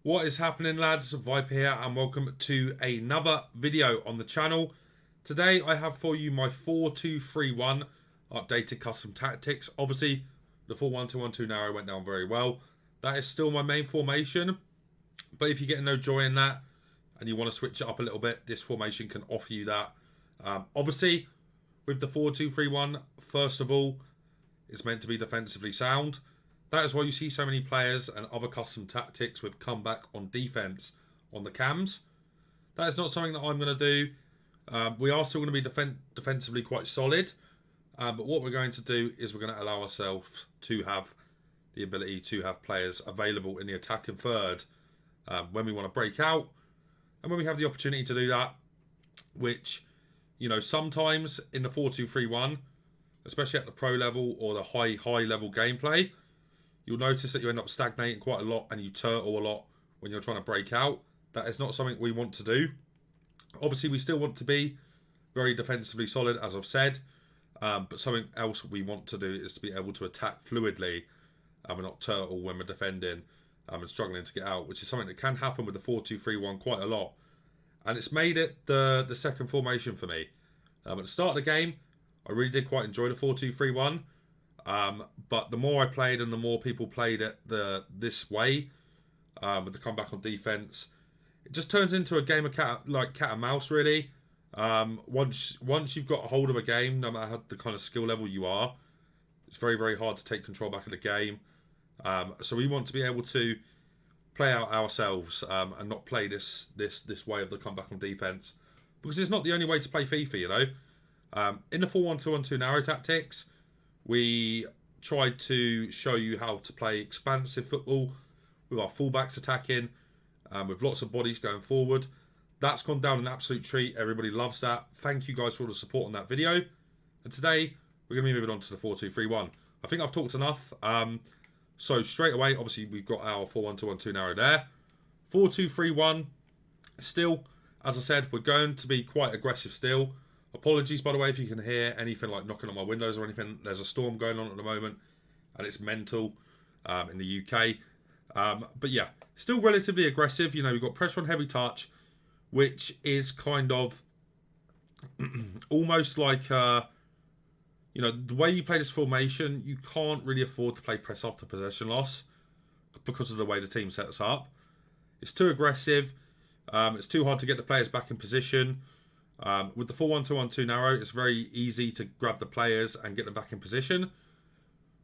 What is happening, lads? Viper here and welcome to another video on the channel. Today I have for you my 4-2-3-1 updated custom tactics. Obviously the 4-1-2-1-2 narrow went down very well. That is still my main formation, but if you're getting no joy in that and you want to switch it up a little bit, this formation can offer you that. Obviously with the 4-2-3-1, first of all, it's meant to be defensively sound. That is why you see so many players and other custom tactics with comeback on defense on the cams. That is not something that I'm going to do. We are still going to be defensively quite solid. But what we're going to do is we're going to allow ourselves to have the ability to have players available in the attacking third when we want to break out. And when we have the opportunity to do that, which, you know, sometimes in the 4-2-3-1, especially at the pro level or the high level gameplay, you'll notice that you end up stagnating quite a lot and you turtle a lot when you're trying to break out. That is not something we want to do. Obviously, we still want to be very defensively solid, as I've said. But something else we want to do is to be able to attack fluidly and not turtle when we're defending and struggling to get out, which is something that can happen with the 4-2-3-1 quite a lot. And it's made it the second formation for me. At the start of the game, I really did quite enjoy the 4-2-3-1. But the more I played and the more people played it this way, with the comeback on defense, it just turns into a game of cat and mouse, really. Once you've got a hold of a game, no matter the kind of skill level you are, it's very, very hard to take control back of the game. So we want to be able to play out ourselves and not play this way of the comeback on defense, because it's not the only way to play FIFA, you know. In the 4-1-2-1-2 narrow tactics, we tried to show you how to play expansive football with our fullbacks attacking, with lots of bodies going forward. That's gone down an absolute treat. Everybody loves that. Thank you guys for all the support on that video. And today, we're going to be moving on to the 4-2-3-1. I think I've talked enough. So straight away, obviously, we've got our 4-1-2-1-2 narrow there. 4-2-3-1, still, as I said, we're going to be quite aggressive still. Apologies, by the way, if you can hear anything like knocking on my windows or anything. There's a storm going on at the moment, and it's mental in the UK. But yeah, still relatively aggressive. You know, we've got pressure on heavy touch, which is kind of almost like, you know, the way you play this formation, you can't really afford to play press after possession loss because of the way the team sets up. It's too aggressive. It's too hard to get the players back in position. With the 4-1-2-1-2 narrow, it's very easy to grab the players and get them back in position.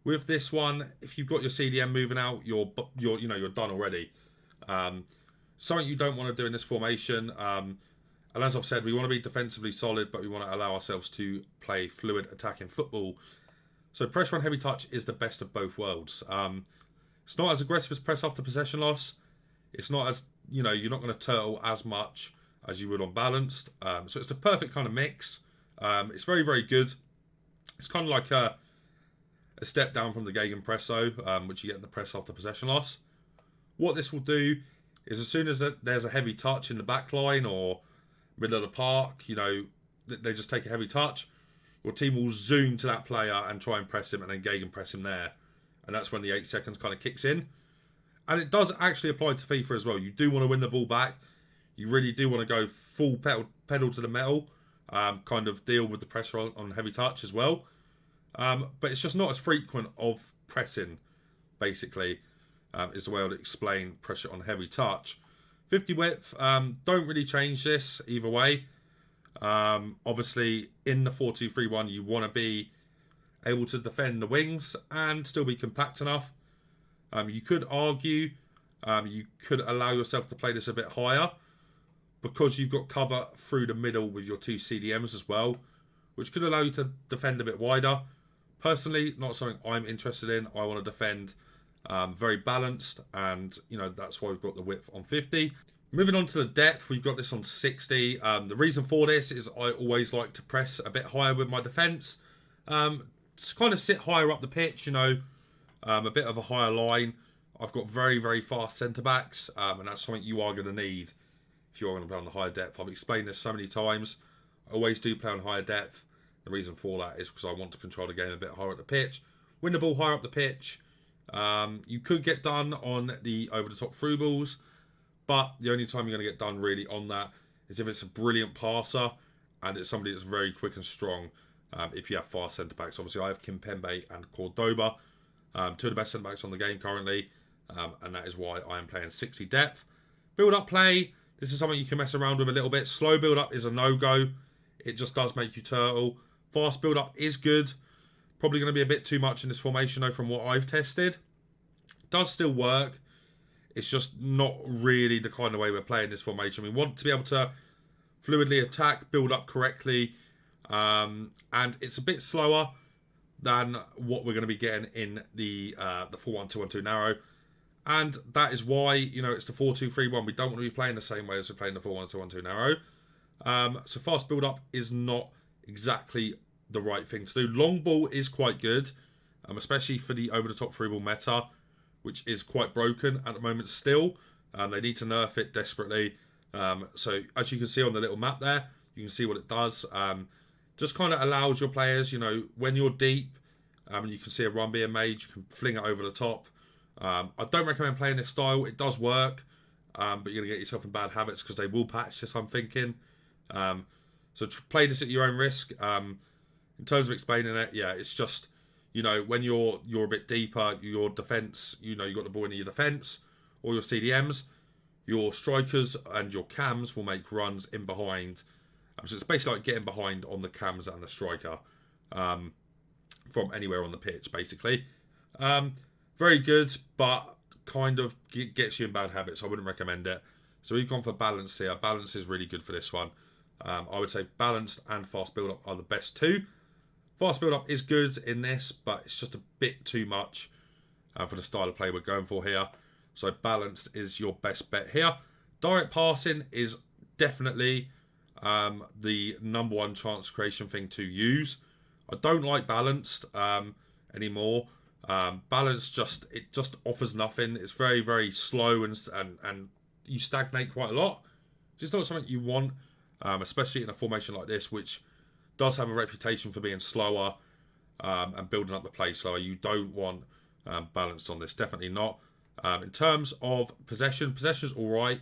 With this one, if you've got your CDM moving out, you're done already. Something you don't want to do in this formation. And as I've said, we want to be defensively solid, but we want to allow ourselves to play fluid attacking football. So pressure on heavy touch is the best of both worlds. It's not as aggressive as press after possession loss. It's not as, you know, you're not going to turtle as much as you would on balanced. So it's the perfect kind of mix. It's very, very good. It's kind of like a step down from the Gegenpresso, which you get in the press after possession loss. What this will do is, as soon as there's a heavy touch in the back line or middle of the park, you know, they just take a heavy touch, your team will zoom to that player and try and press him and then Gegenpress him there. And that's when the 8 seconds kind of kicks in. And it does actually apply to FIFA as well. You do want to win the ball back. You really do want to go full pedal to the metal, kind of deal with the pressure on heavy touch as well. But it's just not as frequent of pressing, basically, is the way I would explain pressure on heavy touch. 50 width, don't really change this either way. Obviously, in the 4-2-3-1, you want to be able to defend the wings and still be compact enough. You could argue, you could allow yourself to play this a bit higher, because you've got cover through the middle with your 2 CDMs as well, which could allow you to defend a bit wider. Personally, not something I'm interested in. I want to defend very balanced, and, you know, that's why we've got the width on 50. Moving on to the depth, we've got this on 60. The reason for this is I always like to press a bit higher with my defence. To kind of sit higher up the pitch, you know, a bit of a higher line. I've got very, very fast centre-backs, and that's something you are going to need if you are going to play on the higher depth. I've explained this so many times. I always do play on higher depth. The reason for that is because I want to control the game a bit higher up the pitch. Win the ball higher up the pitch. You could get done on the over-the-top through balls. But the only time you're going to get done really on that is if it's a brilliant passer and it's somebody that's very quick and strong. If you have fast centre-backs. Obviously, I have Kimpembe and Cordoba, two of the best centre-backs on the game currently, and that is why I am playing 60 depth. Build-up play, this is something you can mess around with a little bit. Slow build-up is a no-go. It just does make you turtle. Fast build-up is good. Probably going to be a bit too much in this formation, though, from what I've tested. Does still work. It's just not really the kind of way we're playing this formation. We want to be able to fluidly attack, build up correctly, and it's a bit slower than what we're going to be getting in the 4-1-2-1-2 narrow. And that is why, it's the 4-2-3-1. We don't want to be playing the same way as we're playing the 4-1-2-1-2 narrow. So fast build up is not exactly the right thing to do. Long ball is quite good, especially for the over-the-top through ball meta, which is quite broken at the moment still. They need to nerf it desperately. So as you can see on the little map there, you can see what it does. Just kind of allows your players, when you're deep, you can see a run being made, you can fling it over the top. I don't recommend playing this style. It does work, but you're going to get yourself in bad habits because they will patch this, I'm thinking. So play this at your own risk. In terms of explaining it, yeah, it's just, when you're a bit deeper, your defence, you got the ball in your defence, or your CDMs, your strikers and your cams will make runs in behind. So it's basically like getting behind on the cams and the striker from anywhere on the pitch, basically. Very good, but kind of gets you in bad habits. I wouldn't recommend it. So we've gone for balance here. Balance is really good for this one. I would say balanced and fast build-up are the best two. Fast build-up is good in this, but it's just a bit too much for the style of play we're going for here. So balanced is your best bet here. Direct passing is definitely the number one chance creation thing to use. I don't like balanced anymore. Balanced just offers nothing. It's very, very slow and you stagnate quite a lot. It's not something you want, especially in a formation like this, which does have a reputation for being slower and building up the play slower. You don't want balance on this, definitely not. In terms of possession's all right.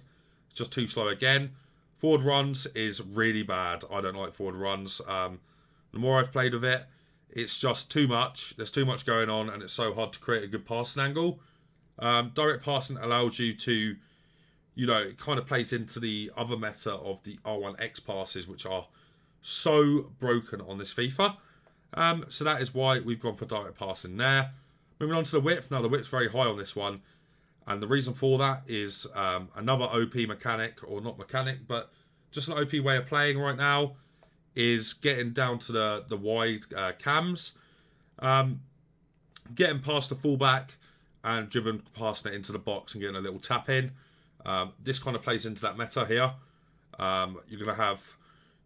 It's just too slow again. Forward runs is really bad. I don't like forward runs. The more I've played with it, it's just too much. There's too much going on, and it's so hard to create a good passing angle. Direct passing allows you to, it kind of plays into the other meta of the R1X passes, which are so broken on this FIFA. So that is why we've gone for direct passing there. Moving on to the width. Now, the width's very high on this one. And the reason for that is another OP mechanic, or not mechanic, but just an OP way of playing right now, is getting down to the wide cams. Getting past the fullback and driven past it into the box and getting a little tap in. This kind of plays into that meta here. You're going to have,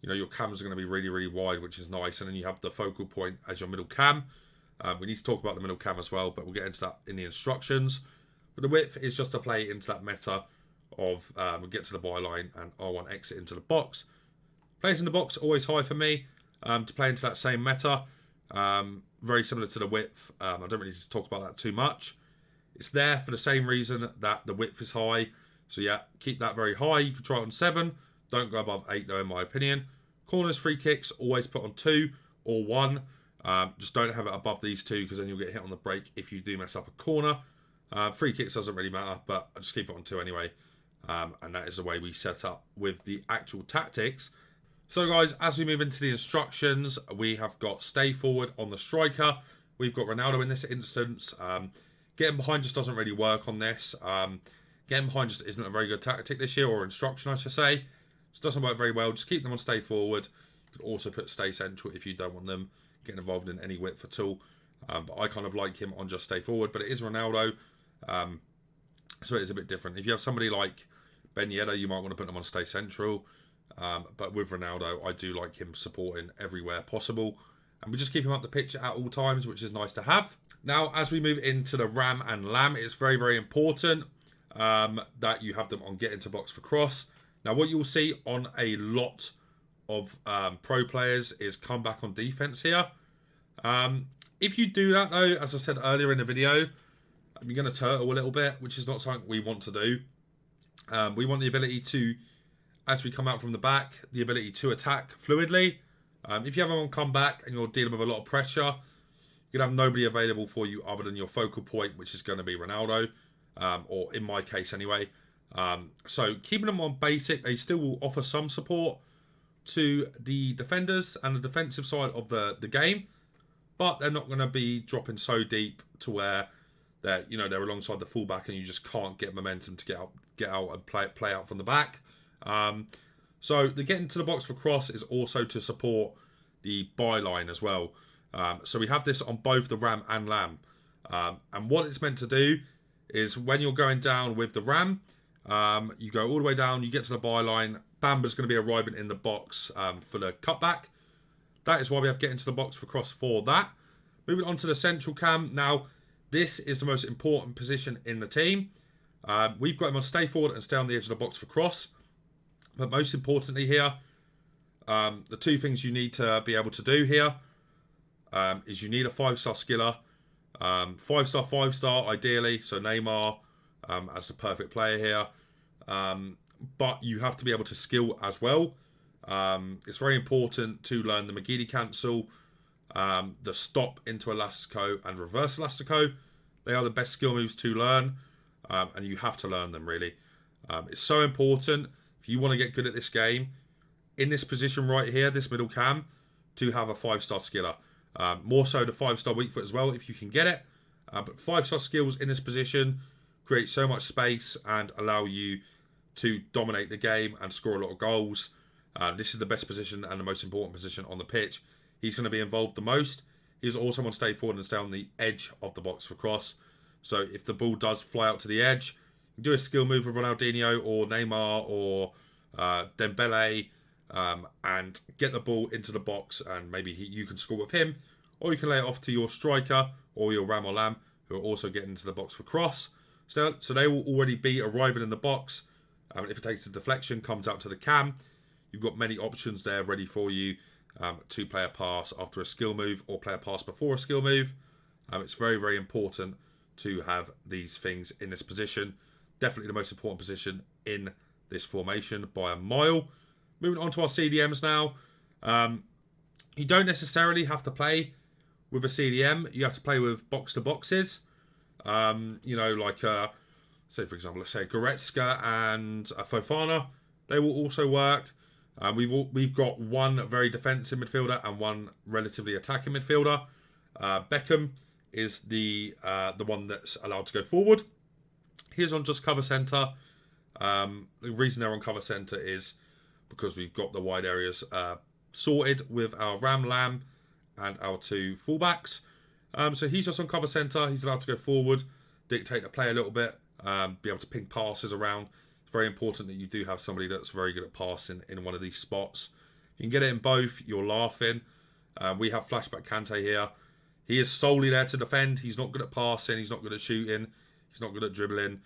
your cams are going to be really, really wide, which is nice. And then you have the focal point as your middle cam. We need to talk about the middle cam as well, but we'll get into that in the instructions. But the width is just to play into that meta of we get to the byline and R1 exit into the box. Plays in the box, always high for me. To play into that same meta. Very similar to the width. I don't really need to talk about that too much. It's there for the same reason that the width is high. So yeah, keep that very high. You can try it on 7. Don't go above 8 though, in my opinion. Corners, free kicks, always put on 2 or 1. Just don't have it above these two because then you'll get hit on the break if you do mess up a corner. Free kicks doesn't really matter, but I just keep it on 2 anyway. And that is the way we set up with the actual tactics. So guys, as we move into the instructions, we have got stay forward on the striker. We've got Ronaldo in this instance. Getting behind just doesn't really work on this. Getting behind just isn't a very good tactic this year, or instruction I should say. Just doesn't work very well. Just keep them on stay forward. You can also put stay central if you don't want them getting involved in any width at all. But I kind of like him on just stay forward. But it is Ronaldo. So it is a bit different. If you have somebody like Ben Yedder, you might want to put them on stay central. But with Ronaldo, I do like him supporting everywhere possible. And we just keep him up the pitch at all times, which is nice to have. Now, as we move into the Ram and Lamb, it's very, very important that you have them on get into box for cross. Now, what you'll see on a lot of pro players is come back on defense here. If you do that, though, as I said earlier in the video, you're going to turtle a little bit, which is not something we want to do. We want the ability to, as we come out from the back, the ability to attack fluidly. If you have them on comeback and you're dealing with a lot of pressure, you're going to have nobody available for you other than your focal point, which is going to be Ronaldo, or in my case anyway. So keeping them on basic, they still will offer some support to the defenders and the defensive side of the game, but they're not going to be dropping so deep to where they're alongside the fullback and you just can't get momentum to get out and play out from the back. So the getting to the box for cross is also to support the byline as well. So we have this on both the Ram and Lamb. And what it's meant to do is when you're going down with the Ram, you go all the way down, you get to the byline, Bamba's going to be arriving in the box for the cutback. That is why we have getting to the box for cross for that. Moving on to the central cam. Now, this is the most important position in the team. We've got him on stay forward and stay on the edge of the box for cross. But most importantly here, the two things you need to be able to do here is you need a 5-star skiller. 5-star, 5-star ideally. So Neymar as the perfect player here. But you have to be able to skill as well. It's very important to learn the McGeady cancel, the stop into Elastico and reverse Elastico. They are the best skill moves to learn, and you have to learn them really. It's so important if you want to get good at this game, in this position right here, this middle cam, to have a 5-star skiller. More so the 5-star weak foot as well if you can get it. But 5-star skills in this position create so much space and allow you to dominate the game and score a lot of goals. This is the best position and the most important position on the pitch. He's going to be involved the most. He's also going to stay forward and stay on the edge of the box for cross. So if the ball does fly out to the edge, you do a skill move with Ronaldinho or Neymar or Dembele and get the ball into the box, and maybe you can score with him, or you can lay it off to your striker or your Ram or Lamb, who are also getting into the box for cross. So they will already be arriving in the box. If it takes a deflection, comes out to the cam, you've got many options there ready for you to play a pass after a skill move or play a pass before a skill move. It's very, very important to have these things in this position. Definitely the most important position in this formation by a mile. Moving on to our CDMs now. You don't necessarily have to play with a CDM. You have to play with box-to-boxes. Say for example, let's say Goretzka and Fofana. They will also work. We've got one very defensive midfielder and one relatively attacking midfielder. Beckham is the one that's allowed to go forward. He's on just cover centre. The reason they're on cover centre is because we've got the wide areas sorted with our Ram, Lamb and our two fullbacks. So he's just on cover centre. He's allowed to go forward, dictate the play a little bit, be able to ping passes around. It's very important that you do have somebody that's very good at passing in one of these spots. You can get it in both. You're laughing. We have flashback Kante here. He is solely there to defend. He's not good at passing. He's not good at shooting. He's not good at dribbling.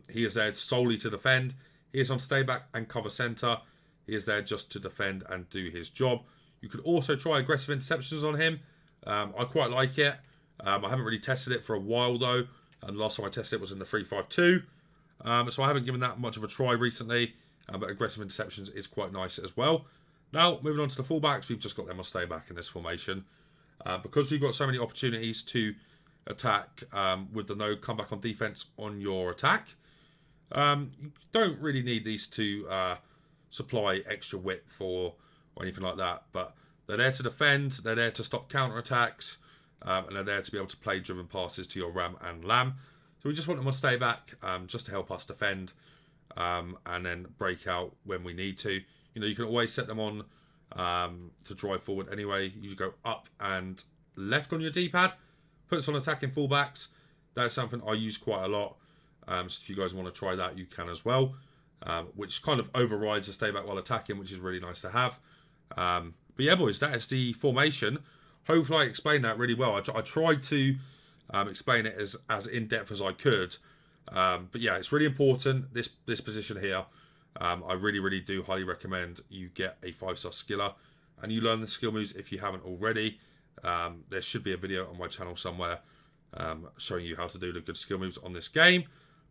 He is there solely to defend. He is on stay back and cover centre. He is there just to defend and do his job. You could also try aggressive interceptions on him. I quite like it. I haven't really tested it for a while though. And the last time I tested it was in the 3-5-2. So I haven't given that much of a try recently. But aggressive interceptions is quite nice as well. Now, moving on to the fullbacks, we've just got them on stay back in this formation. Because we've got so many opportunities to attack with the no comeback on defence on your attack, you don't really need these to supply extra width or anything like that. But they're there to defend, they're there to stop counter-attacks, and they're there to be able to play driven passes to your Ram and Lamb. So we just want them on stay back just to help us defend and then break out when we need to. You know, you can always set them on to drive forward anyway. You go up and left on your D-pad. Puts on attacking fullbacks. That's something I use quite a lot. So if you guys want to try that, you can as well. Which kind of overrides the stay back while attacking, which is really nice to have. But yeah, boys, that is the formation. Hopefully I explained that really well. I tried to explain it as in-depth as I could. But yeah, it's really important, this position here. I really, really do highly recommend you get a 5-star skiller and you learn the skill moves if you haven't already. There should be a video on my channel somewhere showing you how to do the good skill moves on this game.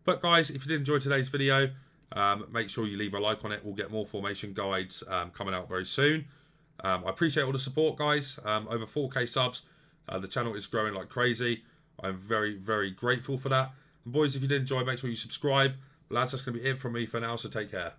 But guys, if you did enjoy today's video, Make sure you leave a like on it. We'll get more formation guides coming out very soon. I appreciate all the support, guys. Over 4K subs. The channel is growing like crazy. I'm very, very grateful for that. And boys, if you did enjoy, make sure you subscribe. Lads, that's going to be it from me for now, so take care.